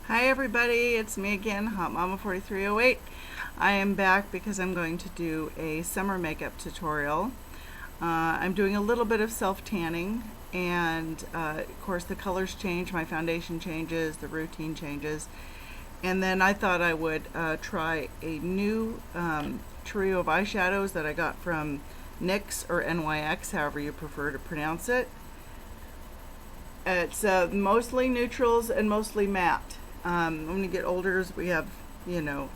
Hi everybody, it's me again, Hot Mama 4308. I am back because I'm going to do a summer makeup tutorial. I'm doing a little bit of self-tanning and of course the colors change, my foundation changes, the routine changes. And then I thought I would try a new trio of eyeshadows that I got from NYX or NYX, however you prefer to pronounce it. It's mostly neutrals and mostly matte. When you get older, we have,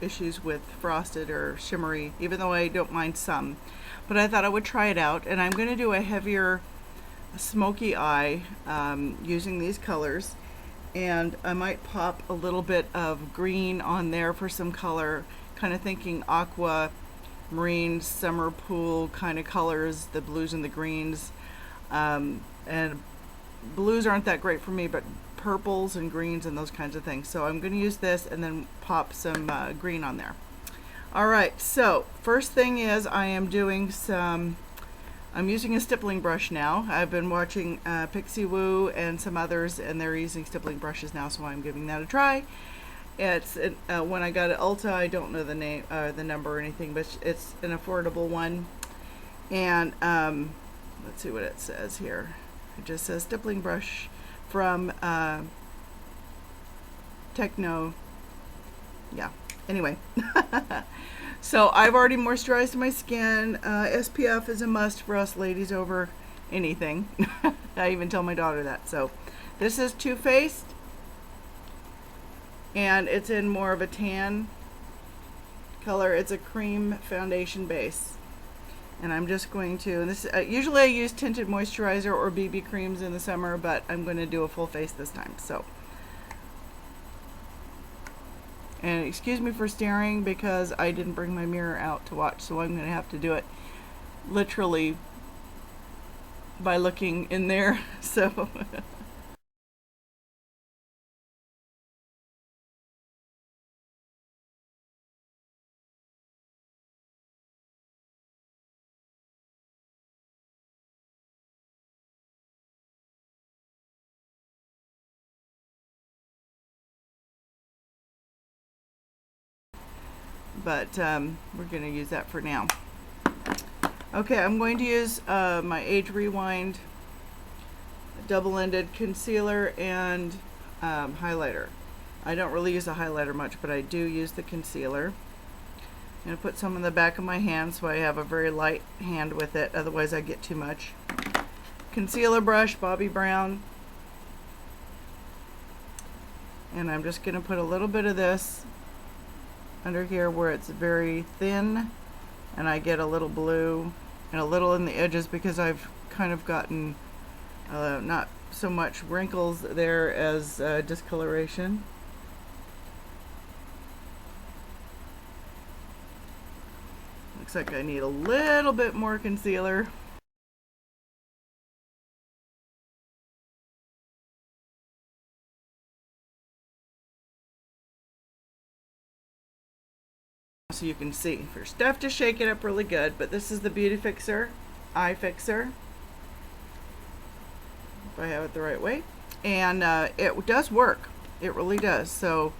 issues with frosted or shimmery, even though I don't mind some. But I thought I would try it out, and I'm going to do a heavier smoky eye using these colors. And I might pop a little bit of green on there for some color, kind of thinking aqua, marine, summer pool kind of colors, the blues and the greens. And blues aren't that great for me, but purples and greens and those kinds of things. So I'm going to use this and then pop some green on there. Alright, so first thing is I'm using a stippling brush now. I've been watching Pixie Woo and some others, and they're using stippling brushes now, so I'm giving that a try. It's when I got it Ulta, I don't know the name, the number or anything, but it's an affordable one. And let's see what it says here. It just says stippling brush from Techno. Yeah, anyway. So I've already moisturized my skin. SPF is a must for us ladies over anything. I even tell my daughter that. So this is Too Faced, and it's in more of a tan color. It's a cream foundation base. And I'm just going to, and this usually I use tinted moisturizer or BB creams in the summer, but I'm going to do a full face this time. So, and excuse me for staring because I didn't bring my mirror out to watch, so I'm going to have to do it literally by looking in there. So but we're going to use that for now. Okay, I'm going to use my Age Rewind double-ended concealer and highlighter. I don't really use a highlighter much, but I do use the concealer. I'm going to put some in the back of my hand so I have a very light hand with it, otherwise I get too much. Concealer brush, Bobbi Brown. And I'm just going to put a little bit of this under here where it's very thin, and I get a little blue and a little in the edges because I've kind of gotten not so much wrinkles there as discoloration. Looks like I need a little bit more concealer. So you can see, first I have to shake it up really good, but this is the Beauty Fixer Eye Fixer, if I have it the right way, and it does work. It really does. So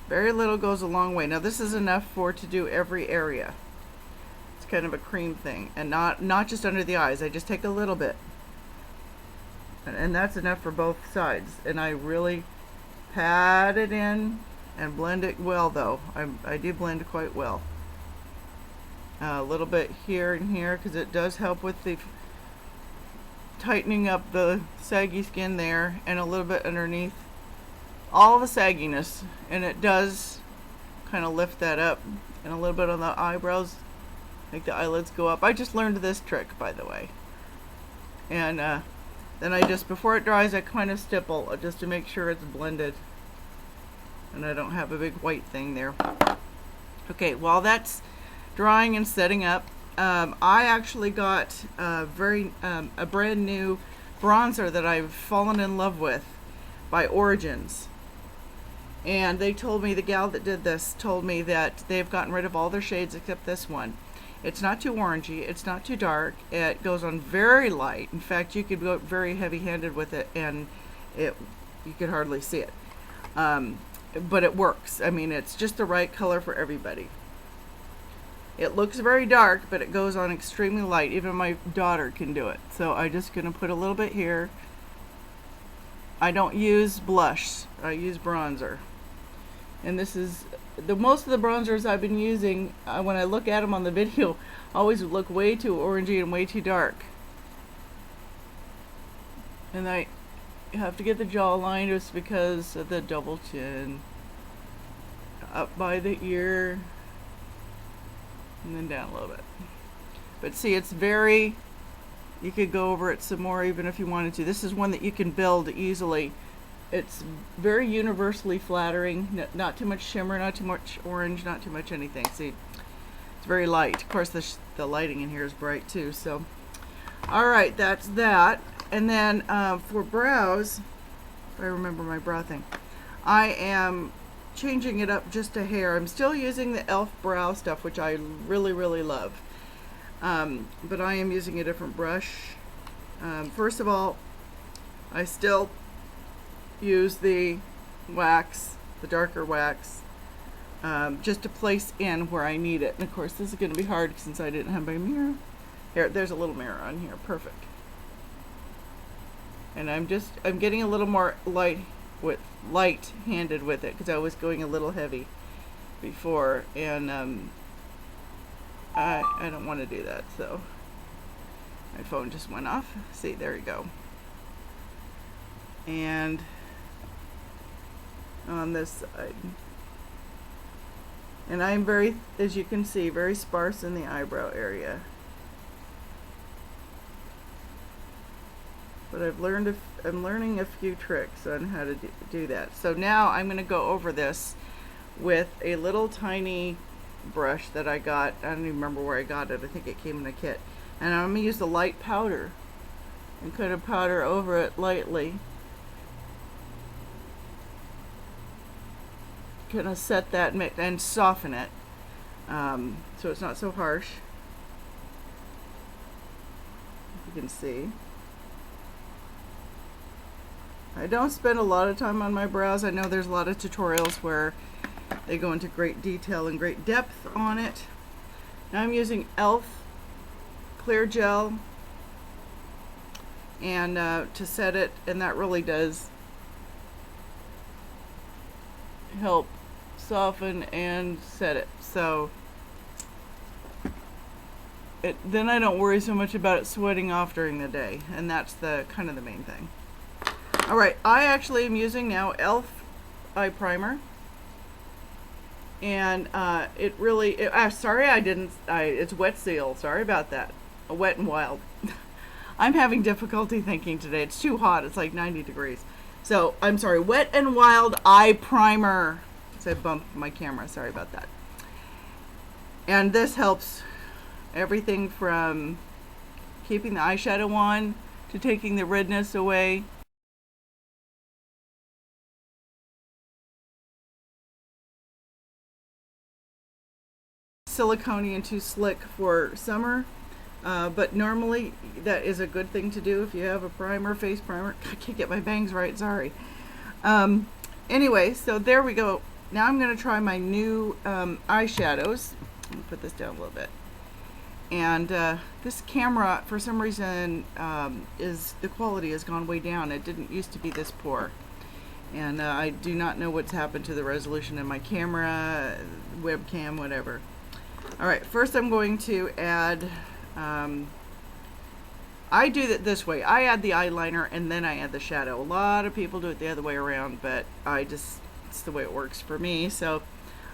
very little goes a long way. Now this is enough for to do every area. It's kind of a cream thing, and not just under the eyes. I just take a little bit, and that's enough for both sides, and I really pat it in and blend it well, though. I do blend quite well. A little bit here and here because it does help with the tightening up the saggy skin there, and a little bit underneath all the sagginess, and it does kind of lift that up, and a little bit on the eyebrows, make the eyelids go up. I just learned this trick, by the way. And then I just, before it dries, I kind of stipple just to make sure it's blended and I don't have a big white thing there. Okay, while that's drying and setting up, I actually got a brand new bronzer that I've fallen in love with by Origins. And they told me, the gal that did this told me that they've gotten rid of all their shades except this one. It's not too orangey, it's not too dark, it goes on very light. In fact, you could go very heavy-handed with it and you could hardly see it. but it works. I mean, it's just the right color for everybody. It looks very dark, but it goes on extremely light. Even my daughter can do it. So I'm just going to put a little bit here. I don't use blush. I use bronzer. And this is most of the bronzers I've been using, when I look at them on the video, always look way too orangey and way too dark. And I have to get the jawline just because of the double chin. Up by the ear. And then down a little bit. But see, it's very, you could go over it some more even if you wanted to. This is one that you can build easily. It's very universally flattering. Not too much shimmer, not too much orange, not too much anything. See, it's very light. Of course, the lighting in here is bright too. So, all right, that's that. And then for brows, if I remember my brow thing, I am changing it up just a hair. I'm still using the e.l.f. brow stuff, which I really, really love. But I am using a different brush. First of all, I still use the wax, the darker wax, just to place in where I need it. And of course, this is going to be hard since I didn't have my mirror. Here, there's a little mirror on here. Perfect. And I'm getting a little more light-handed with it because I was going a little heavy before, and I don't want to do that. So my phone just went off. See, there you go. And on this side, and I'm very, as you can see, very sparse in the eyebrow area. But I'm learning a few tricks on how to do that. So now I'm going to go over this with a little tiny brush that I got. I don't even remember where I got it. I think it came in a kit. And I'm going to use the light powder and kind of powder over it lightly. Kind of set that and soften it so it's not so harsh. You can see. I don't spend a lot of time on my brows. I know there's a lot of tutorials where they go into great detail and great depth on it. Now I'm using e.l.f. clear gel and to set it, and that really does help soften and set it. So then I don't worry so much about it sweating off during the day, and that's the kind of the main thing. All right, I actually am using now e.l.f. eye primer, and it really, sorry it's Wet Seal, sorry about that, Wet and Wild. I'm having difficulty thinking today, it's too hot, it's like 90 degrees. So, I'm sorry, Wet and Wild eye primer. So I bumped my camera, sorry about that. And this helps everything from keeping the eyeshadow on to taking the redness away. Silicone and too slick for summer, but normally that is a good thing to do if you have a primer, face primer. I can't get my bangs right, sorry. Anyway, so there we go. Now I'm going to try my new eyeshadows. Let me put this down a little bit. And this camera, for some reason, the quality has gone way down. It didn't used to be this poor. And I do not know what's happened to the resolution in my camera, webcam, whatever. Alright, first I'm going to add, I do it this way. I add the eyeliner and then I add the shadow. A lot of people do it the other way around, but it's the way it works for me. So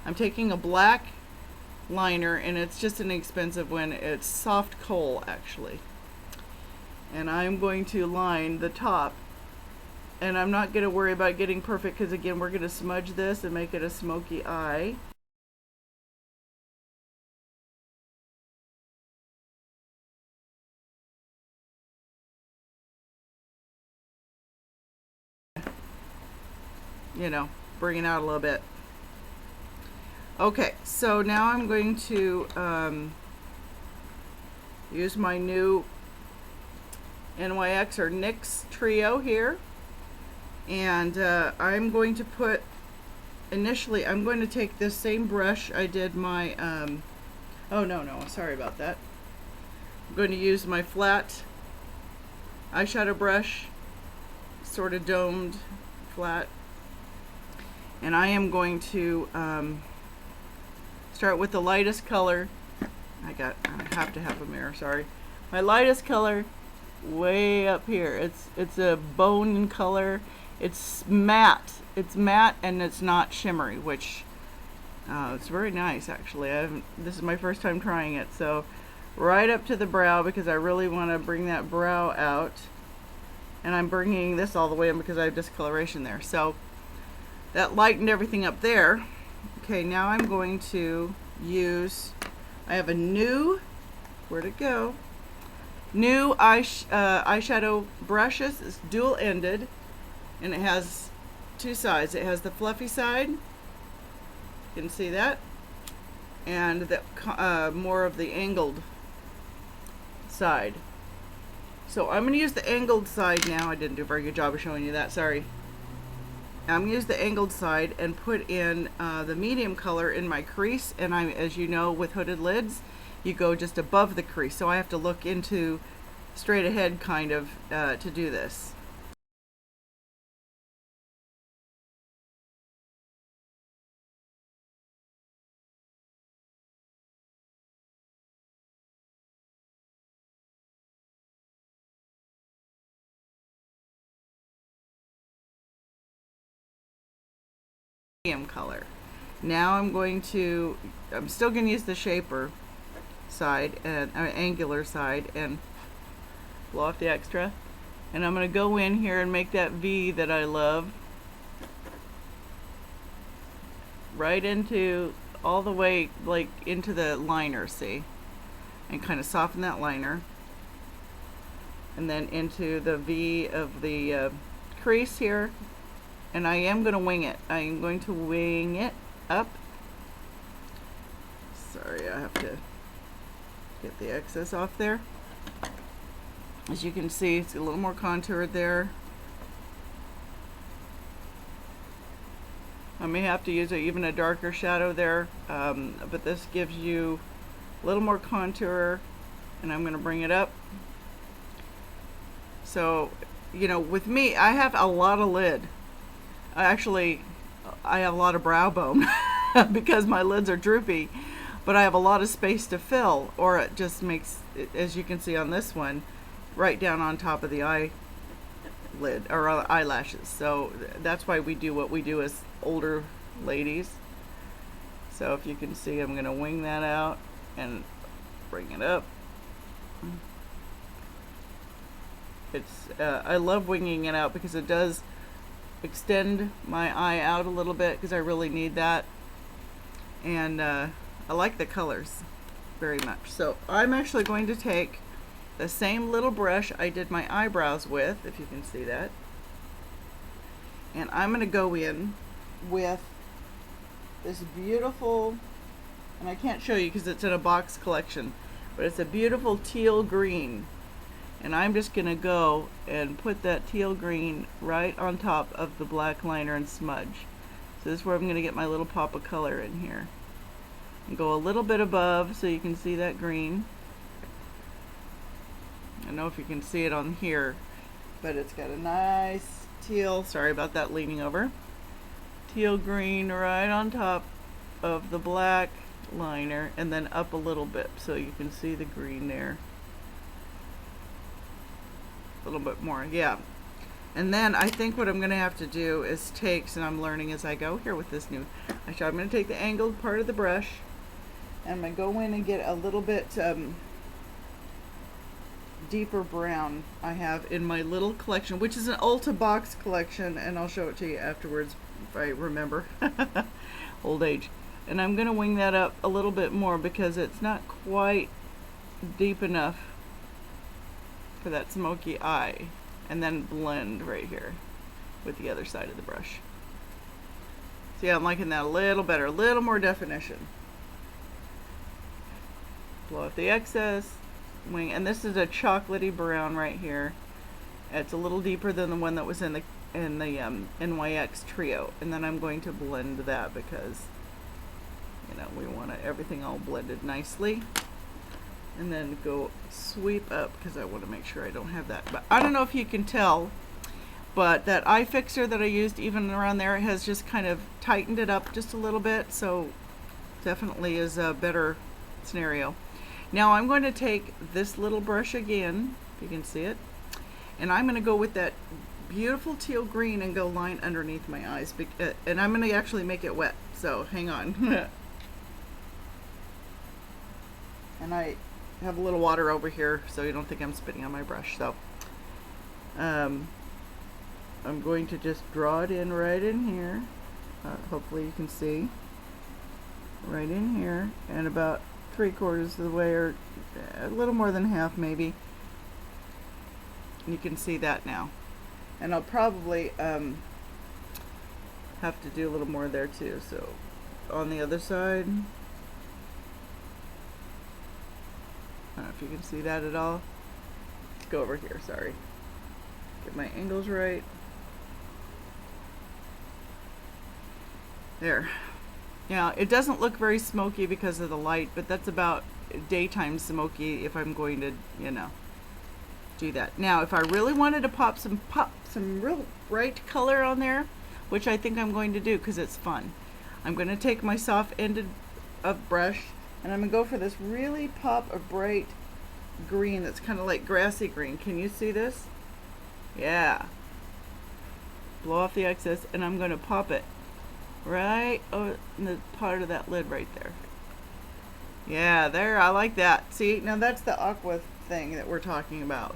I'm taking a black liner, and it's just an inexpensive one. It's soft coal, actually. And I'm going to line the top. And I'm not going to worry about getting perfect because, again, we're going to smudge this and make it a smoky eye. You know, bring it out a little bit. Okay, so now I'm going to use my new NYX or NYX trio here, and I'm going to put initially I'm going to take this same brush I did my, oh no, sorry about that. I'm going to use my flat eyeshadow brush, sort of domed, flat. And I am going to start with the lightest color. I have to have a mirror, sorry. My lightest color way up here. It's a bone color. It's matte. It's matte and it's not shimmery, which it's very nice actually. This is my first time trying it, so right up to the brow because I really want to bring that brow out. And I'm bringing this all the way in because I have discoloration there. So that lightened everything up there. Okay, now I'm going to use, I have a new, where'd it go? New eyeshadow brushes. It's dual ended and it has two sides. It has the fluffy side, you can see that, and the more of the angled side. So I'm going to use the angled side now. I didn't do a very good job of showing you that, sorry. I'm going to use the angled side and put in the medium color in my crease, and as you know, with hooded lids you go just above the crease, so I have to look into straight ahead kind of to do this. Medium color. Now I'm still going to use the shaper side and angular side and blow off the extra, and I'm going to go in here and make that V that I love right into all the way like into the liner, see, and kind of soften that liner, and then into the V of the crease here. And I am going to wing it. I am going to wing it up. Sorry, I have to get the excess off there. As you can see, it's a little more contoured there. I may have to use even a darker shadow there, but this gives you a little more contour, and I'm going to bring it up. So, you know, with me, I have a lot of lid. Actually, I have a lot of brow bone because my lids are droopy, but I have a lot of space to fill, or it just makes, as you can see on this one, right down on top of the eyelid or eyelashes. So that's why we do what we do as older ladies. So if you can see, I'm going to wing that out and bring it up. I love winging it out because it does extend my eye out a little bit because I really need that, and I like the colors very much. So I'm actually going to take the same little brush I did my eyebrows with, if you can see that, and I'm going to go in with this beautiful, and I can't show you because it's in a box collection, but it's a beautiful teal green. And I'm just going to go and put that teal green right on top of the black liner and smudge. So this is where I'm going to get my little pop of color in here. And go a little bit above so you can see that green. I don't know if you can see it on here, but it's got a nice teal, sorry about that leaning over, teal green right on top of the black liner, and then up a little bit so you can see the green there. A little bit more, yeah. And then I think what I'm going to have to do is take, and I'm learning as I go here with this new eyeshadow, I'm going to take the angled part of the brush and I'm going to go in and get a little bit deeper brown I have in my little collection, which is an Ulta box collection, and I'll show it to you afterwards if I remember. Old age. And I'm going to wing that up a little bit more because it's not quite deep enough for that smoky eye, and then blend right here with the other side of the brush. See, I'm liking that a little better, a little more definition. Blow off the excess, wing, and this is a chocolatey brown right here. It's a little deeper than the one that was in the NYX Trio, and then I'm going to blend that because, you know, we want everything all blended nicely. And then go sweep up because I want to make sure I don't have that. But I don't know if you can tell, but that eye fixer that I used even around there has just kind of tightened it up just a little bit. So definitely is a better scenario. Now I'm going to take this little brush again, if you can see it, and I'm going to go with that beautiful teal green and go line underneath my eyes. And I'm going to actually make it wet. So hang on. And I have a little water over here so you don't think I'm spitting on my brush. So I'm going to just draw it in right in here. Hopefully you can see right in here, and about 3/4 of the way, or a little more than half maybe. You can see that now, and I'll probably have to do a little more there too. So on the other side, I don't know if you can see that at all. Let's go over here, sorry. Get my angles right. There. Now, it doesn't look very smoky because of the light, but that's about daytime smoky if I'm going to, you know, do that. Now, if I really wanted to pop some real bright color on there, which I think I'm going to do because it's fun, I'm going to take my soft-ended brush, and I'm going to go for this really pop a bright green that's kind of like grassy green. Can you see this? Yeah. Blow off the excess, and I'm going to pop it right over in the part of that lid right there. Yeah, there, I like that. See, now that's the aqua thing that we're talking about.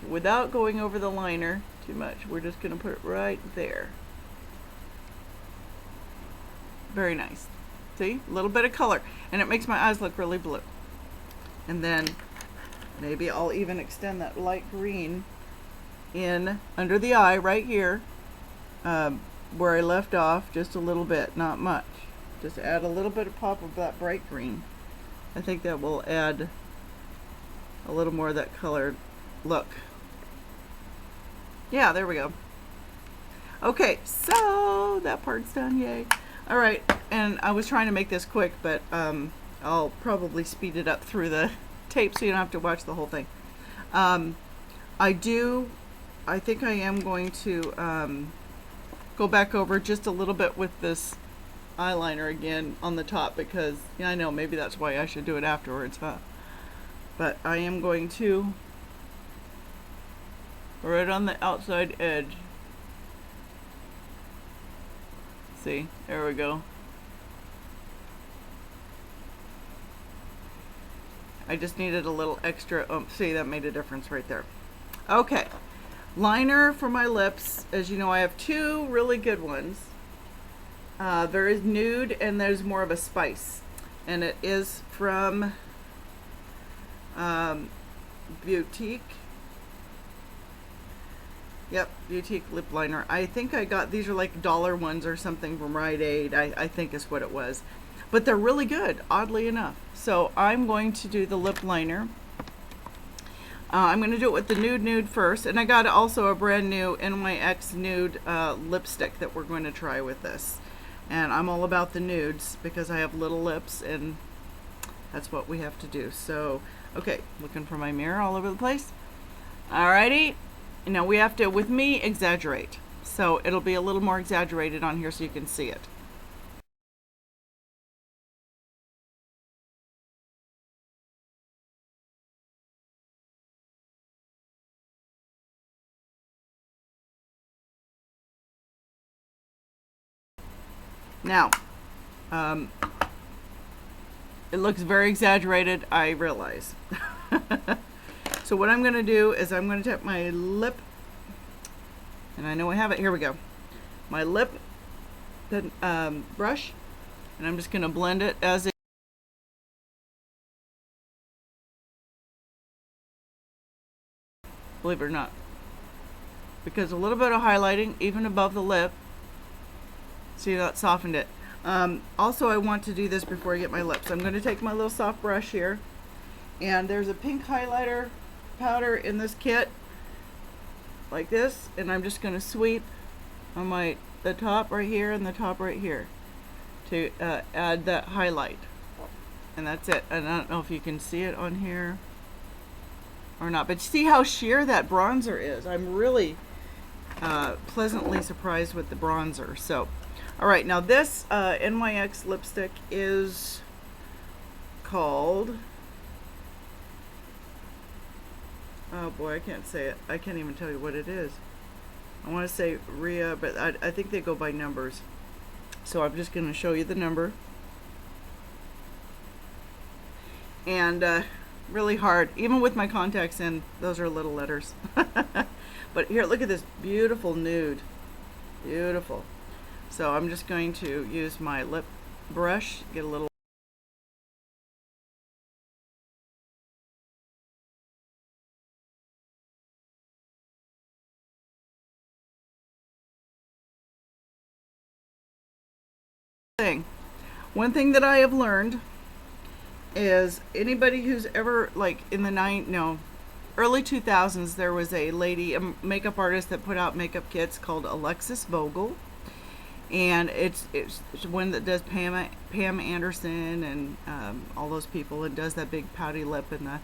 Without going over the liner too much, we're just going to put it right there. Very nice. See, a little bit of color, and it makes my eyes look really blue. And then maybe I'll even extend that light green in under the eye right here, where I left off, just a little bit, not much. Just add a little bit of pop of that bright green. I think that will add a little more of that colored look. Yeah, there we go. Okay, so that part's done, yay. All right, and I was trying to make this quick, but I'll probably speed it up through the tape so you don't have to watch the whole thing. I think I am going to go back over just a little bit with this eyeliner again on the top, because yeah, I know maybe that's why I should do it afterwards, huh? But I am going to right on the outside edge. See, there we go. I just needed a little extra oomph. See, that made a difference right there. Okay, liner for my lips. As you know, I have two really good ones. There is nude and there's more of a spice, and it is from Boutique. Yep, Boutique lip liner. I think I got, these are like dollar ones or something from Rite Aid, I think is what it was. But they're really good, oddly enough. So I'm going to do the lip liner. I'm going to do it with the nude first. And I got also a brand new NYX nude lipstick that we're going to try with this. And I'm all about the nudes because I have little lips and that's what we have to do. So, okay, looking for my mirror all over the place. Alrighty. Now we have to, with me, exaggerate. So it'll be a little more exaggerated on here so you can see it. Now, it looks very exaggerated, I realize. So what I'm going to do is I'm going to take my lip, and I know I have it, here we go. My lip brush, and I'm just going to blend it as it. Believe it or not. Because a little bit of highlighting, even above the lip. See, that softened it. Also, I want to do this before I get my lips. I'm going to take my little soft brush here, and there's a pink highlighter powder in this kit. like this, and I'm just going to sweep on the top right here and the top right here to add that highlight. And that's it. And I don't know if you can see it on here or not, but see how sheer that bronzer is. I'm really pleasantly surprised with the bronzer. So, all right, now this NYX lipstick is called, oh boy, I can't say it. I can't even tell you what it is. I want to say Rhea, but I think they go by numbers. So I'm just going to show you the number. And really hard, even with my contacts in, those are little letters. But here, look at this beautiful nude. Beautiful. So I'm just going to use my lip brush, get a little thing. One thing that I have learned is anybody who's ever, like in the early 2000s, there was a lady, a makeup artist that put out makeup kits called Alexis Vogel, and it's one that does Pam Anderson and all those people, and does that big pouty lip and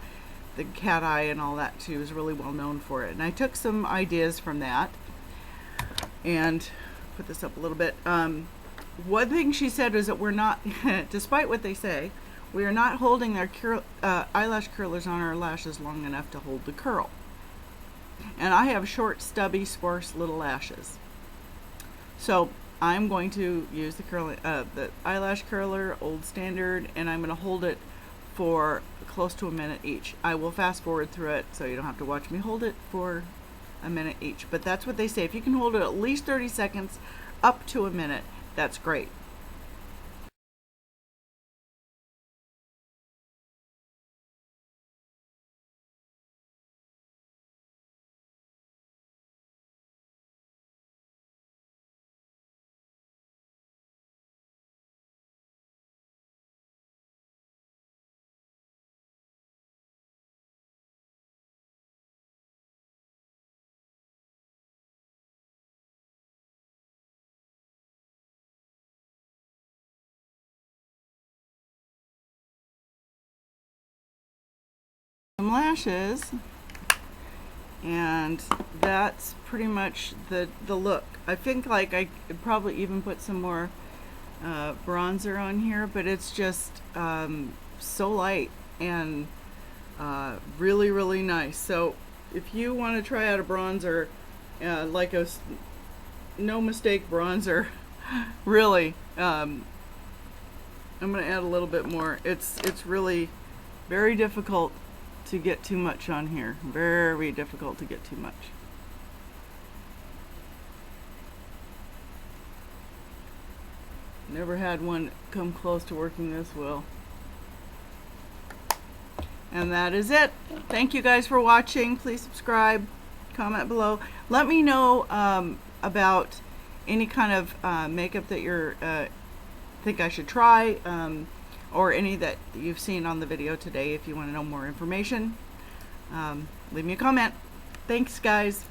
the cat eye and all that. She was really well known for it, and I took some ideas from that and put this up a little bit. One thing she said is that we're not, despite what they say, we are not holding their eyelash curlers on our lashes long enough to hold the curl. And I have short, stubby, sparse little lashes. So I'm going to use the eyelash curler, old standard, and I'm going to hold it for close to a minute each. I will fast forward through it so you don't have to watch me hold it for a minute each. But that's what they say. If you can hold it at least 30 seconds up to a minute, that's great. Some lashes, and that's pretty much the look. I think like I could probably even put some more bronzer on here, but it's just so light and really nice. So if you want to try out a bronzer, like a no mistake bronzer, really, I'm going to add a little bit more. It's really very difficult to get too much on here. Very difficult to get too much. Never had one come close to working this well. And that is it. Thank you guys for watching. Please subscribe, comment below. Let me know about any kind of makeup that you're think I should try, or any that you've seen on the video today. If you want to know more information, leave me a comment. Thanks, guys.